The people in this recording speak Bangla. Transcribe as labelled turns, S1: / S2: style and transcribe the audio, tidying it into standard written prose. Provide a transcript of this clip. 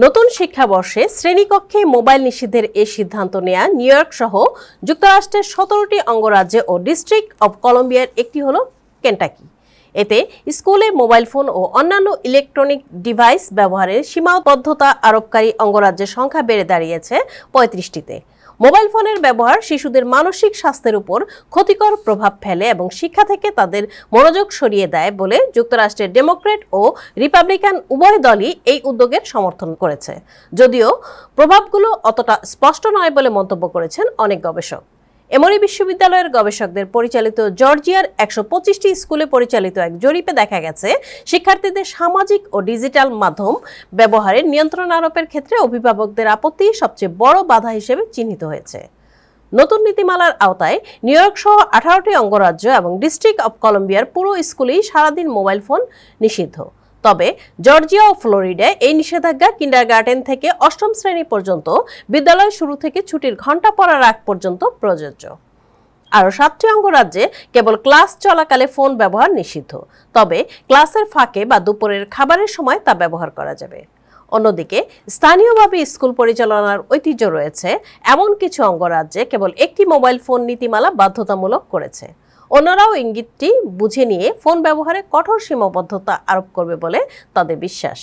S1: নতুন শিক্ষাবর্ষে শ্রেণীকক্ষে মোবাইল নিষিদ্ধের এই সিদ্ধান্ত নেয়া নিউ ইয়র্ক সহ যুক্তরাষ্ট্রের ১৭টি অঙ্গরাজ্যে ও ডিস্ট্রিক্ট অব কলম্বিয়ার একটি হল কেন্টাকি। এতে স্কুলে মোবাইল ফোন ও অন্যান্য ইলেকট্রনিক ডিভাইস ব্যবহারের সীমাবদ্ধতা আরোপকারী অঙ্গরাজ্যের সংখ্যা বেড়ে দাঁড়িয়েছে ৩৫টিতে। মোবাইল ফোনের ব্যবহার শিশুদের মানসিক স্বাস্থ্যের উপর ক্ষতিকর প্রভাব ফেলে এবং শিক্ষা থেকে তাদের মনোযোগ সরিয়ে দেয় বলে যুক্তরাষ্ট্রের ডেমোক্র্যাট ও রিপাবলিকান উভয় দলই এই উদ্যোগের সমর্থন করেছে, যদিও প্রভাবগুলো অতটা স্পষ্ট নয় বলে মন্তব্য করেছেন অনেক গবেষক। এমরি বিশ্ববিদ্যালয়ের গবেষকদের পরিচালিত জর্জিয়ার ১২৫টি স্কুলে পরিচালিত এক জরিপে দেখা গেছে, শিক্ষার্থীদের সামাজিক ও ডিজিটাল মাধ্যম ব্যবহারে নিয়ন্ত্রণ আরোপের ক্ষেত্রে অভিভাবকদের আপত্তি সবচেয়ে বড় বাধা হিসেবে চিহ্নিত হয়েছে। নতুন নীতিমালার আওতায় নিউ ইয়র্ক সহ ১৮টি অঙ্গরাজ্য এবং ডিস্ট্রিক্ট অব কলম্বিয়ার পুরো স্কুলেই সারাদিন মোবাইল ফোন নিষিদ্ধ। তবে জর্জিয়া ও ফ্লোরিডায় এই নিষেধাজ্ঞা কিন্ডারগার্টেন থেকে অষ্টম শ্রেণী পর্যন্ত, বিদ্যালয় শুরু থেকে ছুটির ঘণ্টা পড়ার আগ পর্যন্ত প্রযোজ্য। আরও ৭টি অঙ্গরাজ্যে কেবল ক্লাস চলাকালে ফোন ব্যবহার নিষিদ্ধ, তবে ক্লাসের ফাঁকে বা দুপুরের খাবারের সময় তা ব্যবহার করা যাবে। অন্যদিকে স্থানীয়ভাবে স্কুল পরিচালনার ঐতিহ্য রয়েছে এমন কিছু অঙ্গরাজ্যে কেবল একটি মোবাইল ফোন নীতিমালা বাধ্যতামূলক করেছে। অন্যরাও ইঙ্গিতটি বুঝে নিয়ে ফোন ব্যবহারে কঠোর সীমাবদ্ধতা আরোপ করবে বলে তাদের বিশ্বাস।